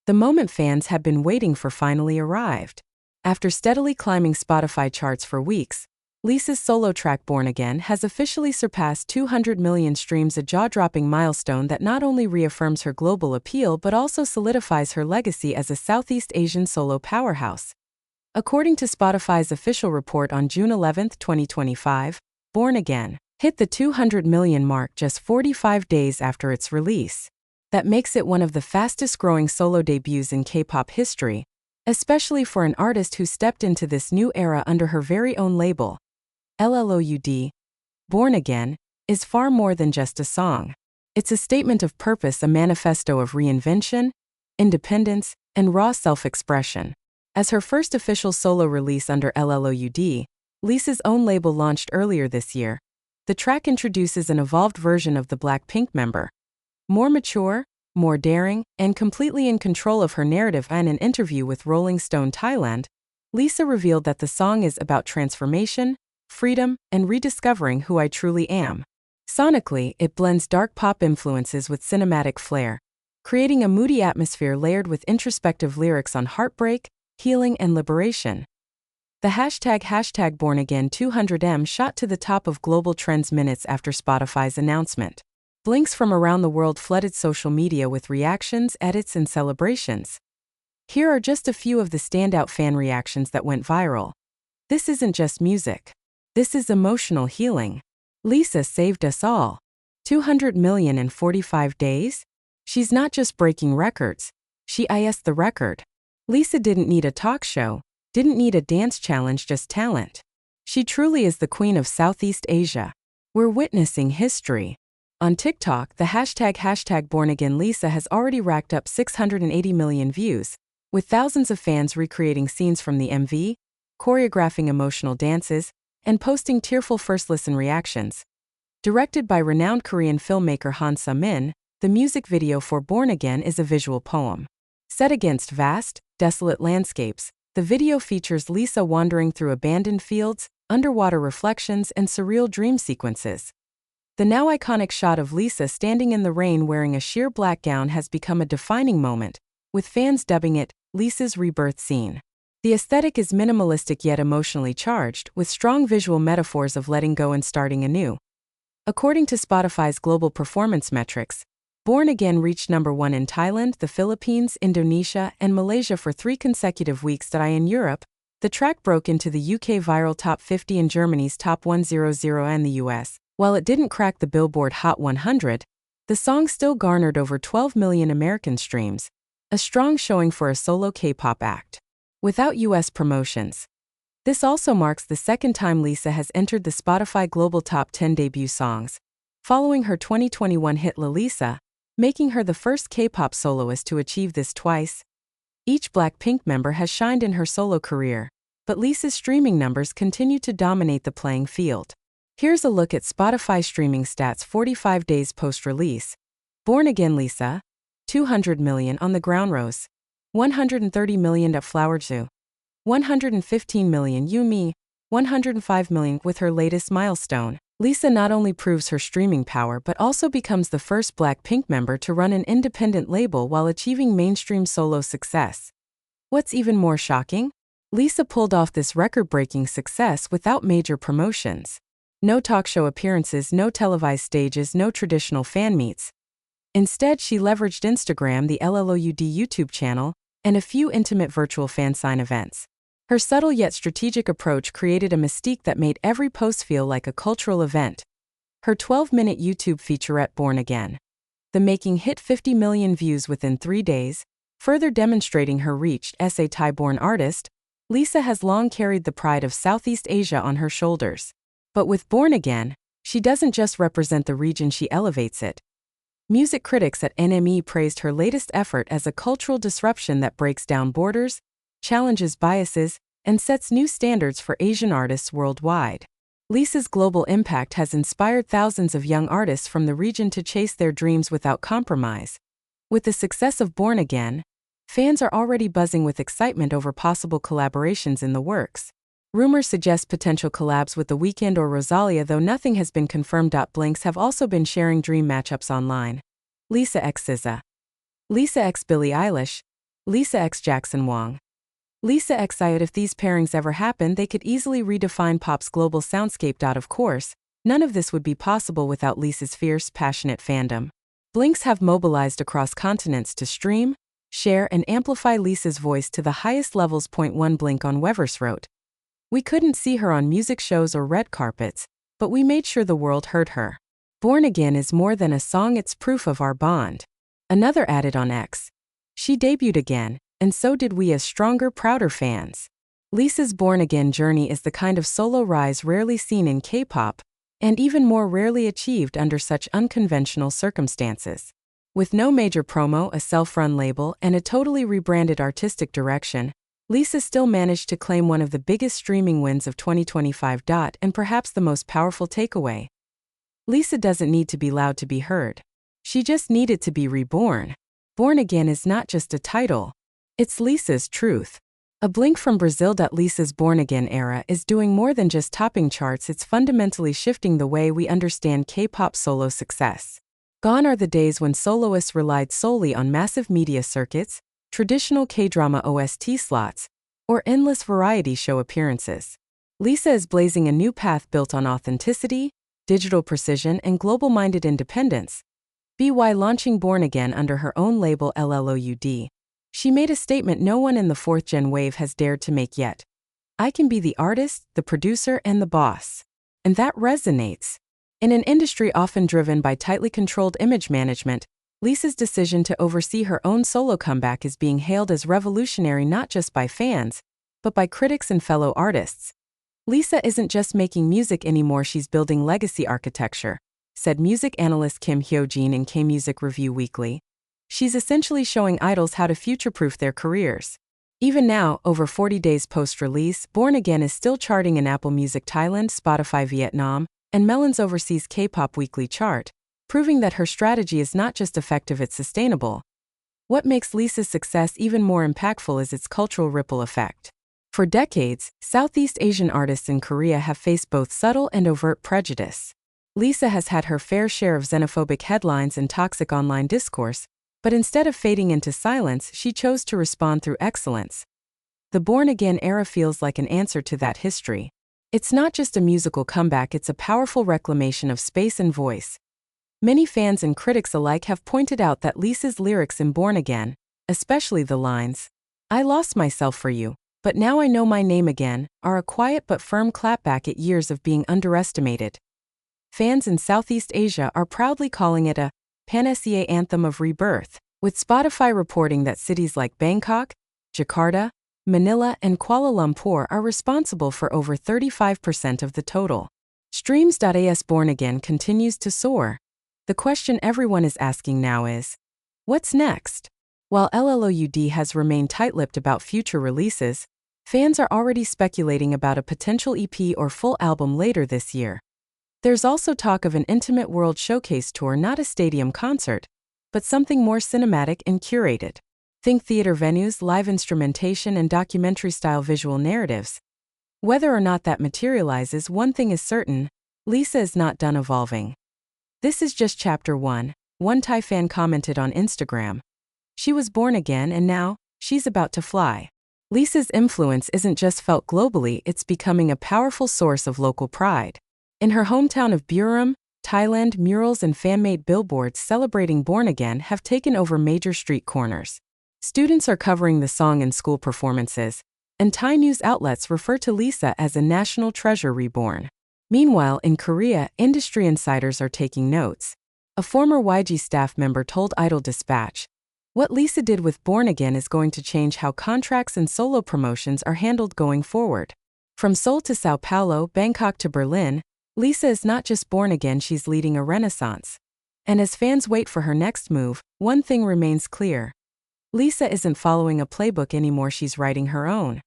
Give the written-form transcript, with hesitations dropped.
The moment fans have been waiting for finally arrived. After steadily climbing Spotify charts for weeks, Lisa's solo track Born Again has officially surpassed 200 million streams, a jaw-dropping milestone that not only reaffirms her global appeal but also solidifies her legacy as a Southeast Asian solo powerhouse. According to Spotify's official report on June 11, 2025, Born Again hit the 200 million mark just 45 days after its release. That makes it one of the fastest-growing solo debuts in K-pop history, especially for an artist who stepped into this new era under her very own label. LLOUD, Born Again, is far more than just a song. It's a statement of purpose, a manifesto of reinvention, independence, and raw self-expression. As her first official solo release under LLOUD, Lisa's own label launched earlier this year, the track introduces an evolved version of the BLACKPINK member. More mature, more daring, and completely in control of her narrative. In an interview with Rolling Stone Thailand, Lisa revealed that the song is about transformation, freedom, and rediscovering who I truly am. Sonically, it blends dark pop influences with cinematic flair, creating a moody atmosphere layered with introspective lyrics on heartbreak, healing, and liberation. The hashtag #BornAgain200M shot to the top of global trends minutes after Spotify's announcement. Blinks from around the world flooded social media with reactions, edits, and celebrations. Here are just a few of the standout fan reactions that went viral. This isn't just music. This is emotional healing. Lisa saved us all. 200 million in 45 days? She's not just breaking records. She is the record. Lisa didn't need a talk show, didn't need a dance challenge, just talent. She truly is the queen of Southeast Asia. We're witnessing history. On TikTok, the hashtag #BornAgainLisa has already racked up 680 million views, with thousands of fans recreating scenes from the MV, choreographing emotional dances, and posting tearful first-listen reactions. Directed by renowned Korean filmmaker Han Sa-min, the music video for Born Again is a visual poem. Set against vast, desolate landscapes, the video features Lisa wandering through abandoned fields, underwater reflections, and surreal dream sequences. The now iconic shot of Lisa standing in the rain wearing a sheer black gown has become a defining moment, with fans dubbing it Lisa's rebirth scene. The aesthetic is minimalistic yet emotionally charged, with strong visual metaphors of letting go and starting anew. According to Spotify's global performance metrics, Born Again reached #1 in Thailand, the Philippines, Indonesia, and Malaysia for 3 consecutive weeks. In Europe, the track broke into the UK Viral Top 50 and Germany's Top 100 and the US. While it didn't crack the Billboard Hot 100, the song still garnered over 12 million American streams, a strong showing for a solo K-pop act. Without US promotions. This also marks the second time Lisa has entered the Spotify Global Top 10 debut songs, following her 2021 hit La Lisa, making her the first K-pop soloist to achieve this twice. Each BLACKPINK member has shined in her solo career, but Lisa's streaming numbers continue to dominate the playing field. Here's a look at Spotify streaming stats 45 days post-release. Born Again Lisa, 200 million on the ground rose, 130 million at Flower Zoo, 115 million Yumi, 105 million with her latest milestone. Lisa not only proves her streaming power but also becomes the first BLACKPINK member to run an independent label while achieving mainstream solo success. What's even more shocking? Lisa pulled off this record-breaking success without major promotions. No talk show appearances, no televised stages, no traditional fan meets. Instead, she leveraged Instagram, the LLOUD YouTube channel, and a few intimate virtual fan sign events. Her subtle yet strategic approach created a mystique that made every post feel like a cultural event. Her 12-minute YouTube featurette Born Again, the making hit 50 million views within 3 days, further demonstrating her reach. As a Thai-born artist, Lisa has long carried the pride of Southeast Asia on her shoulders. But with Born Again, she doesn't just represent the region, she elevates it. Music critics at NME praised her latest effort as a cultural disruption that breaks down borders, challenges biases, and sets new standards for Asian artists worldwide. Lisa's global impact has inspired thousands of young artists from the region to chase their dreams without compromise. With the success of Born Again, fans are already buzzing with excitement over possible collaborations in the works. Rumors suggest potential collabs with The Weeknd or Rosalia, though nothing has been confirmed. Blinks have also been sharing dream matchups online. Lisa x SZA, Lisa x Billie Eilish, Lisa x Jackson Wang. Lisa x IOD. If these pairings ever happen, they could easily redefine pop's global soundscape. Of course, none of this would be possible without Lisa's fierce, passionate fandom. Blinks have mobilized across continents to stream, share, and amplify Lisa's voice to the highest levels. Point 1 Blink on Weverse wrote, "We couldn't see her on music shows or red carpets, but we made sure the world heard her. Born Again is more than a song, it's proof of our bond." Another added on X, "She debuted again, and so did we as stronger, prouder fans." Lisa's Born Again journey is the kind of solo rise rarely seen in K-pop, and even more rarely achieved under such unconventional circumstances. With no major promo, a self-run label, and a totally rebranded artistic direction, Lisa still managed to claim one of the biggest streaming wins of 2025. And perhaps the most powerful takeaway: Lisa doesn't need to be loud to be heard. She just needed to be reborn. Born Again is not just a title. It's Lisa's truth. A blink from Brazil. Lisa's Born Again era is doing more than just topping charts, it's fundamentally shifting the way we understand K-pop solo success. Gone are the days when soloists relied solely on massive media circuits, traditional K-drama OST slots, or endless variety show appearances. Lisa is blazing a new path built on authenticity, digital precision, and global-minded independence. By launching Born Again under her own label LLOUD, she made a statement no one in the fourth-gen wave has dared to make yet. "I can be the artist, the producer, and the boss." And that resonates. In an industry often driven by tightly controlled image management, Lisa's decision to oversee her own solo comeback is being hailed as revolutionary not just by fans, but by critics and fellow artists. "Lisa isn't just making music anymore, she's building legacy architecture," said music analyst Kim Hyo-jin in K-Music Review Weekly. "She's essentially showing idols how to future-proof their careers." Even now, over 40 days post-release, Born Again is still charting in Apple Music Thailand, Spotify Vietnam, and Melon's overseas K-pop weekly chart, proving that her strategy is not just effective, it's sustainable. What makes Lisa's success even more impactful is its cultural ripple effect. For decades, Southeast Asian artists in Korea have faced both subtle and overt prejudice. Lisa has had her fair share of xenophobic headlines and toxic online discourse, but instead of fading into silence, she chose to respond through excellence. The Born Again era feels like an answer to that history. It's not just a musical comeback, it's a powerful reclamation of space and voice. Many fans and critics alike have pointed out that Lisa's lyrics in Born Again, especially the lines, "I lost myself for you, but now I know my name again," are a quiet but firm clapback at years of being underestimated. Fans in Southeast Asia are proudly calling it a panacea anthem of rebirth, with Spotify reporting that cities like Bangkok, Jakarta, Manila, and Kuala Lumpur are responsible for over 35% of the total. Streams.as Born Again continues to soar. The question everyone is asking now is, what's next? While LLOUD has remained tight-lipped about future releases, fans are already speculating about a potential EP or full album later this year. There's also talk of an intimate world showcase tour, not a stadium concert, but something more cinematic and curated. Think theater venues, live instrumentation, and documentary-style visual narratives. Whether or not that materializes, one thing is certain: Lisa is not done evolving. "This is just chapter 1, one Thai fan commented on Instagram. She was born again and now, she's about to fly." Lisa's influence isn't just felt globally, it's becoming a powerful source of local pride. In her hometown of Buram, Thailand, murals and fan-made billboards celebrating Born Again have taken over major street corners. Students are covering the song in school performances, and Thai news outlets refer to Lisa as a national treasure reborn. Meanwhile, in Korea, industry insiders are taking notes. A former YG staff member told Idol Dispatch, "What Lisa did with Born Again is going to change how contracts and solo promotions are handled going forward." From Seoul to Sao Paulo, Bangkok to Berlin, Lisa is not just born again, she's leading a renaissance. And as fans wait for her next move, one thing remains clear: Lisa isn't following a playbook anymore, she's writing her own.